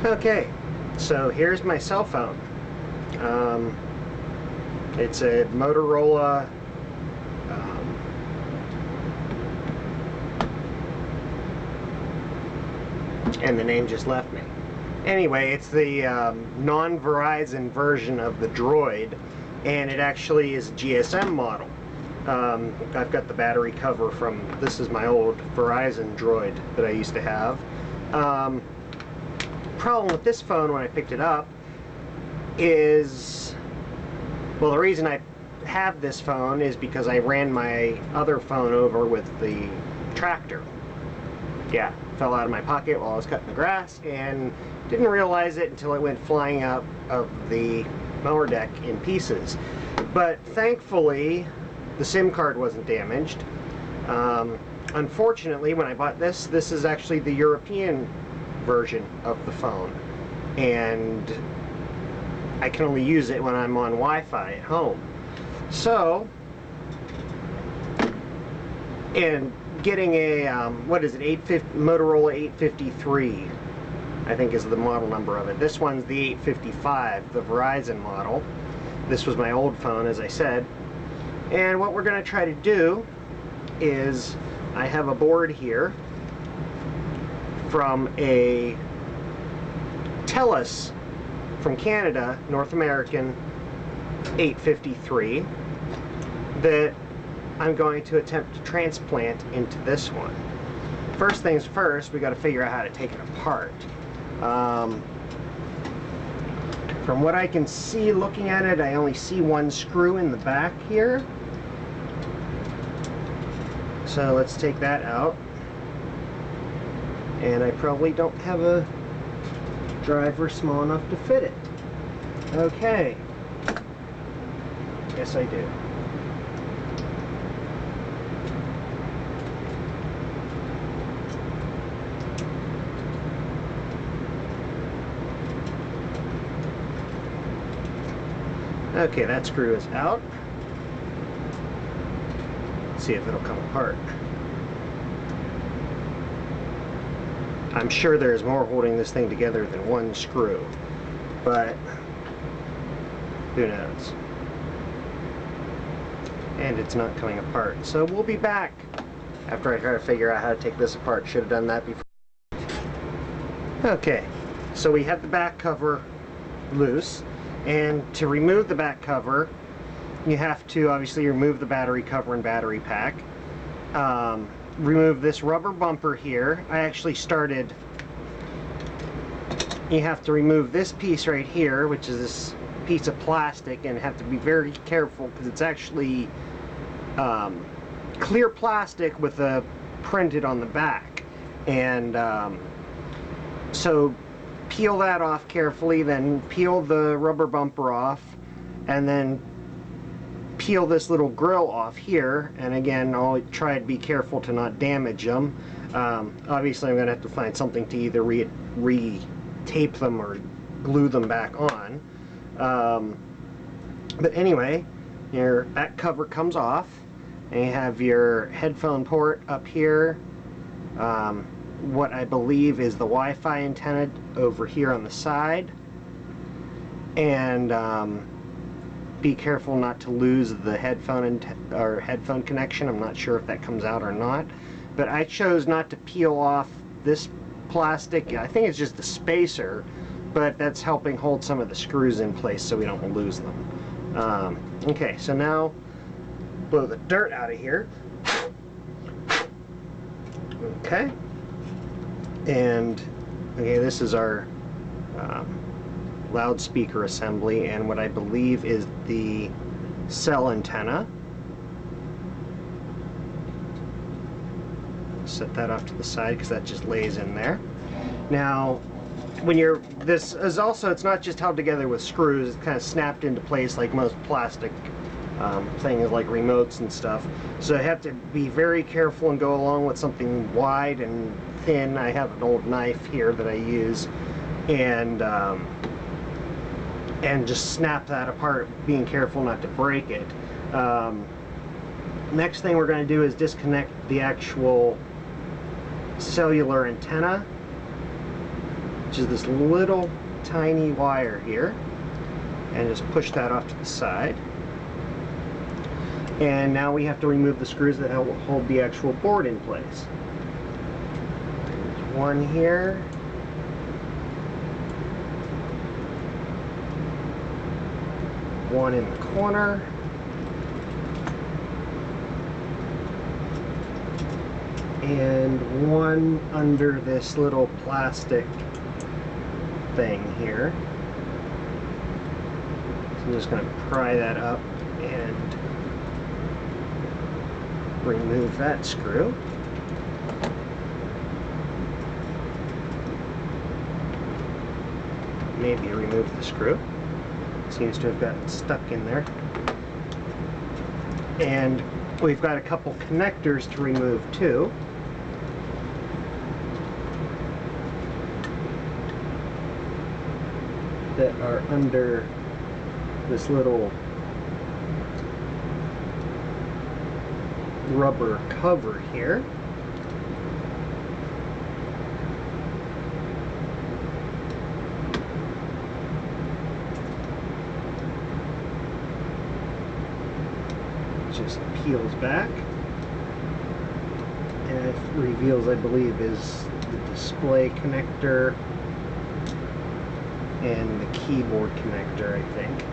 Okay, so here's my cell phone. It's a Motorola and the name just left me. Anyway, it's the non-Verizon version of the Droid, and it actually is a GSM model. I've got the battery cover from, this is my old Verizon Droid that I used to have. Problem with this phone when I picked it up is, well, the reason I have this phone is because I ran my other phone over with the tractor. Yeah, fell out of my pocket while I was cutting the grass and didn't realize it until it went flying out of the mower deck in pieces. But thankfully, the SIM card wasn't damaged. Unfortunately, when I bought this is actually the European version of the phone, and I can only use it when I'm on Wi-Fi at home. So, and getting a what is it, Motorola 853, I think is the model number of it. This one's the 855, the Verizon model. This was my old phone, as I said. And what we're going to try to do is, I have a board here from a Telus from Canada, North American 853, that I'm going to attempt to transplant into this one. First things first, we got to figure out how to take it apart. From what I can see looking at it, I only see one screw in the back here. So let's take that out. And I probably don't have a driver small enough to fit it. Okay. Yes, I do. Okay, that screw is out. Let's see if it'll come apart. I'm sure there's more holding this thing together than one screw, but who knows? And it's not coming apart. So we'll be back after I try to figure out how to take this apart. Should have done that before. Okay, so we have the back cover loose, and to remove the back cover, you have to obviously remove the battery cover and battery pack. Remove this rubber bumper here. I actually started, you have to remove this piece right here, which is this piece of plastic, and have to be very careful because it's actually clear plastic with a printed on the back. And so peel that off carefully, then peel the rubber bumper off, and then peel this little grill off here. And again, I'll try to be careful to not damage them. Obviously I'm going to have to find something to either re-tape them or glue them back on. But anyway, your back cover comes off, and you have your headphone port up here. What I believe is the Wi-Fi antenna over here on the side. And be careful not to lose the headphone connection. I'm not sure if that comes out or not, but I chose not to peel off this plastic. I think it's just a spacer, but that's helping hold some of the screws in place so we don't lose them. Okay, so now blow the dirt out of here. Okay, and okay, this is our loudspeaker assembly, and what I believe is the cell antenna. Set that off to the side because that just lays in there. Now, when you're, this is also, it's not just held together with screws, it's kind of snapped into place like most plastic things like remotes and stuff. So I have to be very careful and go along with something wide and thin. I have an old knife here that I use, and just snap that apart, being careful not to break it. Next thing we're going to do is disconnect the actual cellular antenna. which is this little tiny wire here, and just push that off to the side. And now we have to remove the screws that hold the actual board in place. There's one here. One in the corner. And one under this little plastic thing here. So I'm just going to pry that up and remove that screw. Maybe remove the screw. Seems to have gotten stuck in there. And we've got a couple connectors to remove too. That are under this little rubber cover here. Just peels back, and it reveals, I believe, is the display connector and the keyboard connector, I think.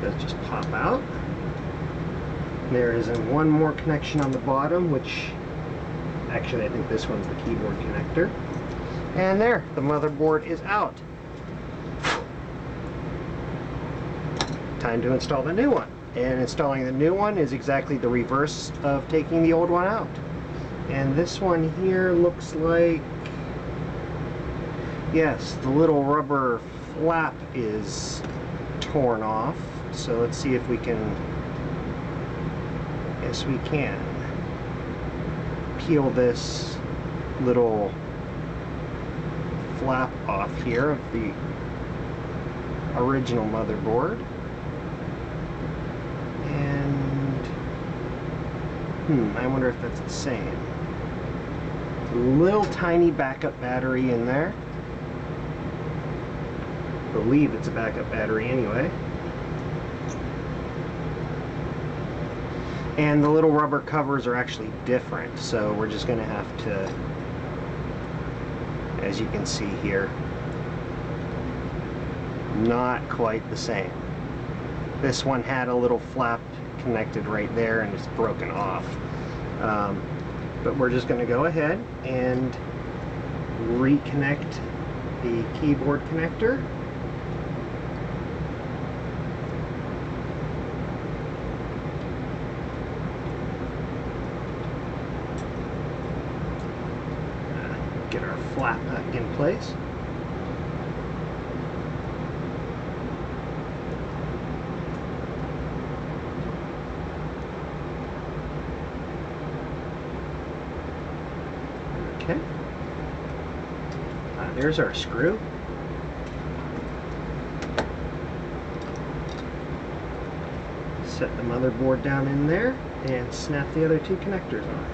Those just pop out. There is one more connection on the bottom, which actually I think this one's the keyboard connector. And there, the motherboard is out. Time to install the new one. And installing the new one is exactly the reverse of taking the old one out. And this one here looks like, yes, the little rubber flap is torn off. So let's see if we can, yes we can, peel this little flap off here of the original motherboard. I wonder if that's the same. A little tiny backup battery in there. I believe it's a backup battery anyway. And the little rubber covers are actually different, so we're just going to have to, as you can see here, not quite the same. This one had a little flap connected right there and it's broken off. But we're just going to go ahead and reconnect the keyboard connector. Get our flap back in place. Okay. There's our screw. Set the motherboard down in there and snap the other two connectors on.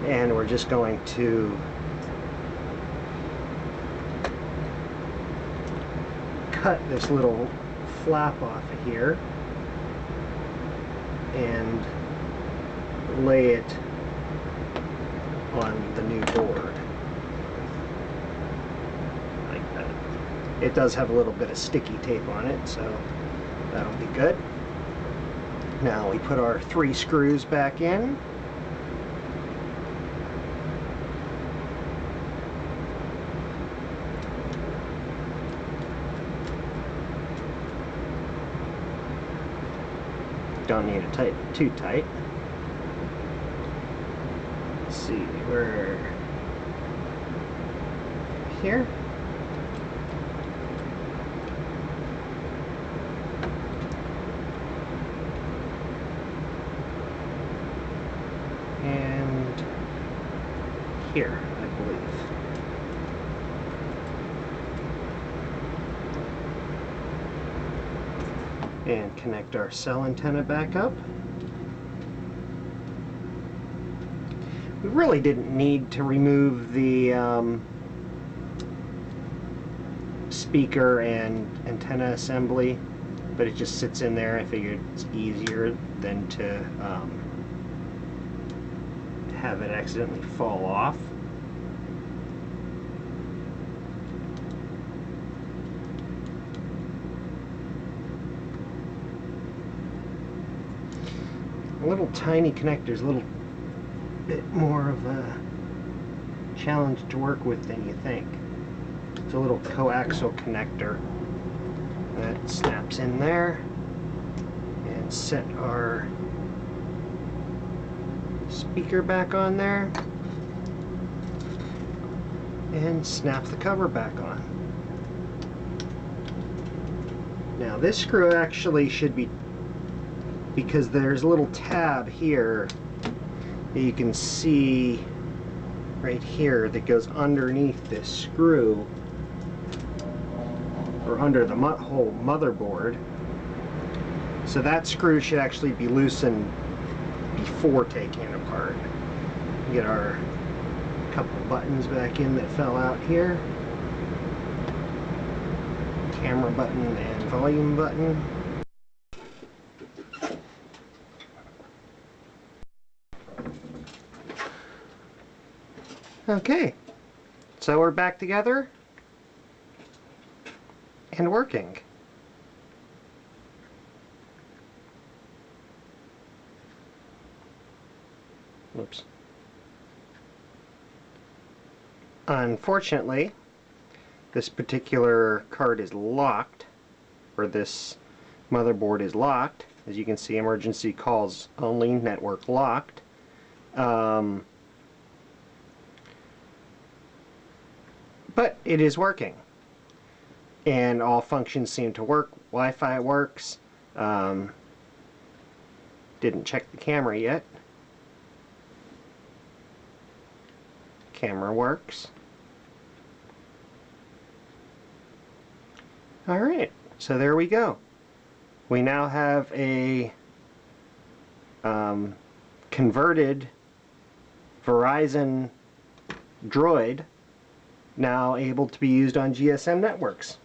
And we're just going to cut this little flap off of here and lay it on the new board like that. It does have a little bit of sticky tape on it, so that'll be good. Now we put our 3 screws back in. Don't need to tighten it too tight. Let's see, we're here. And here, I believe. And connect our cell antenna back up. We really didn't need to remove the speaker and antenna assembly, but it just sits in there. I figured it's easier than to have it accidentally fall off. Little tiny connectors, a little bit more of a challenge to work with than you think. It's a little coaxial connector that snaps in there, and set our speaker back on there and snap the cover back on. Now this screw actually should be, because there's a little tab here that you can see right here that goes underneath this screw, or under the whole motherboard. So that screw should actually be loosened before taking it apart. Get our couple buttons back in that fell out here. Camera button and volume button. Okay, so we're back together and working. Oops. Unfortunately, this particular card is locked, or this motherboard is locked. As you can see, emergency calls only, network locked. But it is working, and all functions seem to work. Wi-Fi works. Didn't check the camera yet. Camera works. Alright, so there we go. We now have a converted Verizon Droid now able to be used on GSM networks.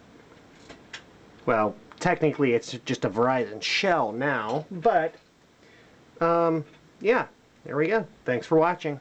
Well, technically it's just a Verizon shell now, but yeah, there we go. Thanks for watching.